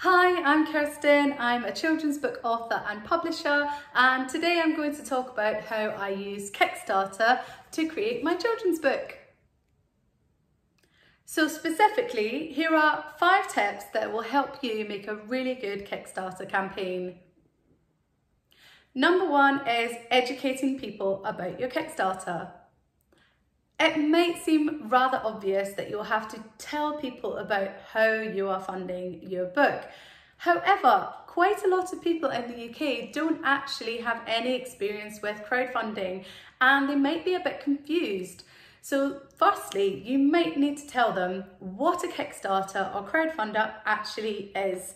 Hi, I'm Kirsten. I'm a children's book author and publisher, and today I'm going to talk about how I use Kickstarter to create my children's book. So specifically, here are 5 tips that will help you make a really good Kickstarter campaign. Number 1 is educating people about your Kickstarter. It might seem rather obvious that you'll have to tell people about how you are funding your book. However, quite a lot of people in the UK don't actually have any experience with crowdfunding and they might be a bit confused. So firstly, you might need to tell them what a Kickstarter or crowdfunder actually is.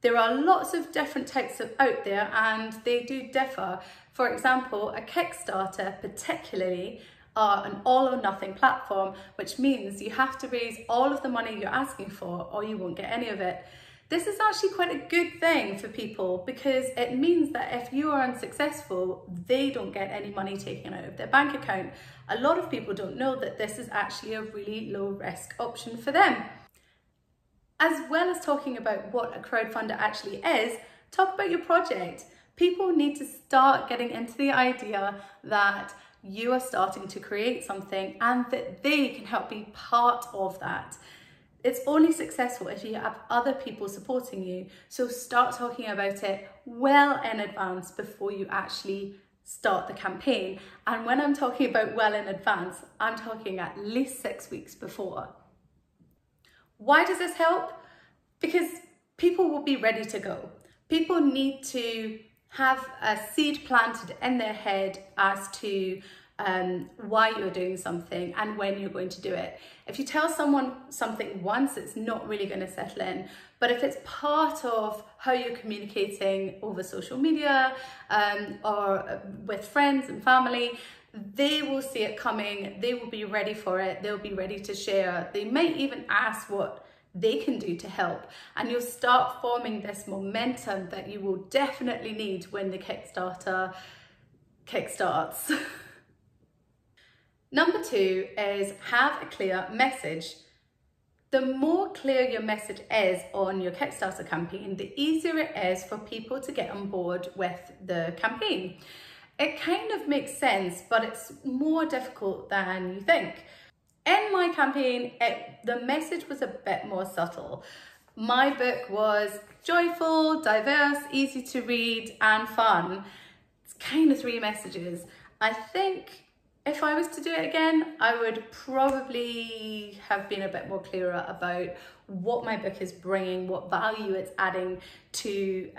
There are lots of different types out there and they do differ. For example, a Kickstarter particularly are an all or nothing platform, which means you have to raise all of the money you're asking for or you won't get any of it. This is actually quite a good thing for people because it means that if you are unsuccessful, they don't get any money taken out of their bank account. A lot of people don't know that this is actually a really low risk option for them. As well as talking about what a crowdfunder actually is, talk about your project. People need to start getting into the idea that you are starting to create something and that they can help be part of that. It's only successful if you have other people supporting you. So start talking about it well in advance before you actually start the campaign. And when I'm talking about well in advance, I'm talking at least 6 weeks before. Why does this help? Because people will be ready to go. People need to have a seed planted in their head as to why you're doing something and when you're going to do it. If you tell someone something once, it's not really going to settle in. But if it's part of how you're communicating over social media or with friends and family, they will see it coming, they will be ready for it, they'll be ready to share. They might even ask what they can do to help, and you'll start forming this momentum that you will definitely need when the Kickstarter kickstarts. Number 2 is have a clear message. The more clear your message is on your Kickstarter campaign, the easier it is for people to get on board with the campaign. It kind of makes sense, but it's more difficult than you think. In my campaign, the message was a bit more subtle. My book was joyful, diverse, easy to read, and fun. It's kind of 3 messages. I think if I was to do it again, I would probably have been a bit more clearer about what my book is bringing, what value it's adding to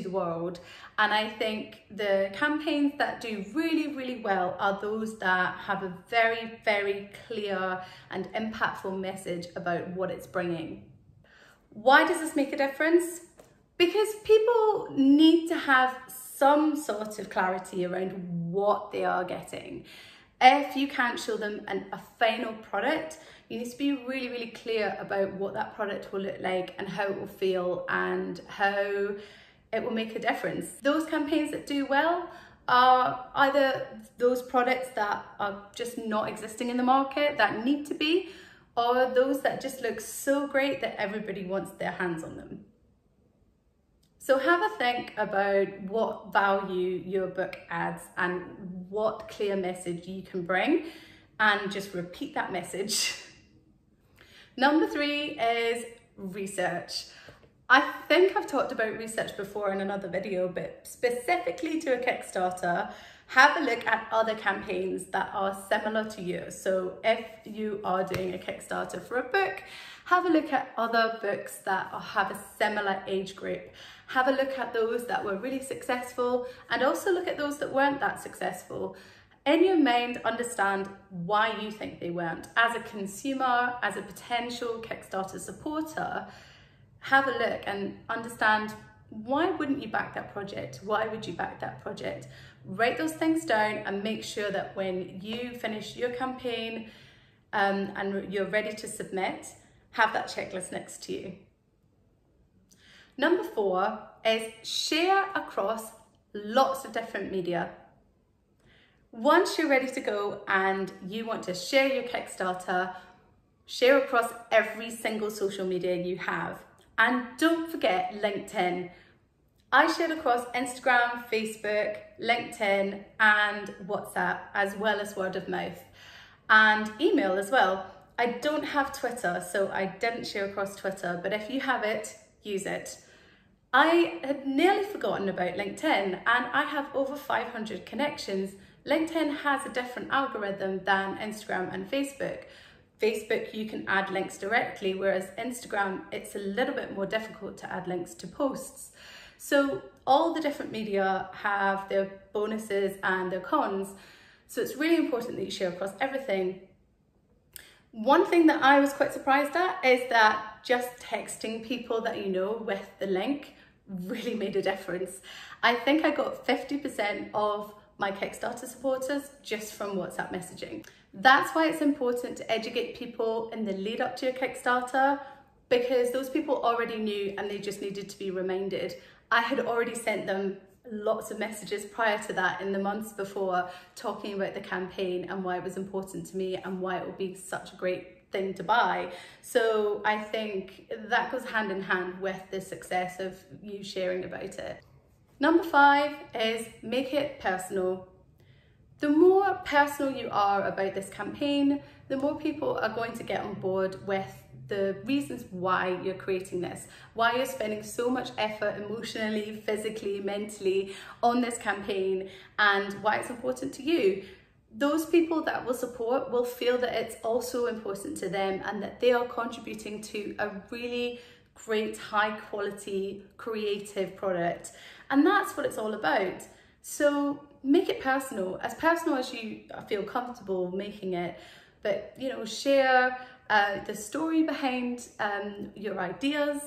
the world. And I think the campaigns that do really, really well are those that have a very, very clear and impactful message about what it's bringing. Why does this make a difference? Because people need to have some sort of clarity around what they are getting. If you can't show them a final product, you need to be really, really clear about what that product will look like and how it will feel and how it will make a difference. Those campaigns that do well are either those products that are just not existing in the market that need to be, or those that just look so great that everybody wants their hands on them. So have a think about what value your book adds and what clear message you can bring, and just repeat that message. Number 3 is research. I think I've talked about research before in another video, but specifically to a Kickstarter, have a look at other campaigns that are similar to yours. So if you are doing a Kickstarter for a book, have a look at other books that have a similar age group. Have a look at those that were really successful and also look at those that weren't that successful. In your mind, understand why you think they weren't. As a consumer, as a potential Kickstarter supporter, have a look and understand, why wouldn't you back that project? Why would you back that project? Write those things down and make sure that when you finish your campaign and you're ready to submit, have that checklist next to you. Number 4 is share across lots of different media. Once you're ready to go and you want to share your Kickstarter, share across every single social media you have. And don't forget LinkedIn. I shared across Instagram, Facebook, LinkedIn, and WhatsApp, as well as word of mouth, and email as well. I don't have Twitter, so I didn't share across Twitter, but if you have it, use it. I had nearly forgotten about LinkedIn, and I have over 500 connections. LinkedIn has a different algorithm than Instagram and Facebook. Facebook, you can add links directly, whereas Instagram, it's a little bit more difficult to add links to posts. So all the different media have their bonuses and their cons. So it's really important that you share across everything. One thing that I was quite surprised at is that just texting people that you know with the link really made a difference. I think I got 50% of my Kickstarter supporters just from WhatsApp messaging. That's why it's important to educate people in the lead up to your Kickstarter, because those people already knew and they just needed to be reminded. I had already sent them lots of messages prior to that in the months before, talking about the campaign and why it was important to me and why it would be such a great thing to buy. So I think that goes hand in hand with the success of you sharing about it. Number 5 is make it personal. The more personal you are about this campaign, the more people are going to get on board with the reasons why you're creating this, why you're spending so much effort emotionally, physically, mentally on this campaign, and why it's important to you. Those people that will support will feel that it's also important to them and that they are contributing to a really great, high quality, creative product. And that's what it's all about. So make it personal as you feel comfortable making it. But, you know, share the story behind your ideas,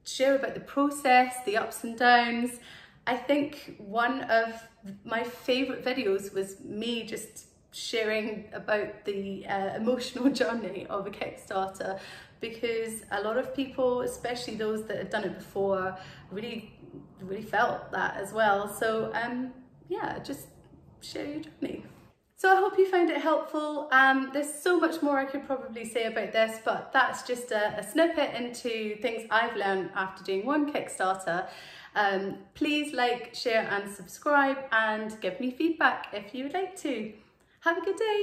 share about the process, the ups and downs. I think one of my favourite videos was me just sharing about the emotional journey of a Kickstarter, because a lot of people, especially those that had done it before, really felt that as well. So yeah, just share your journey. So I hope you found it helpful. There's so much more I could probably say about this, but that's just a snippet into things I've learned after doing one Kickstarter. Please like, share and subscribe, and give me feedback if you would like to. Have a good day.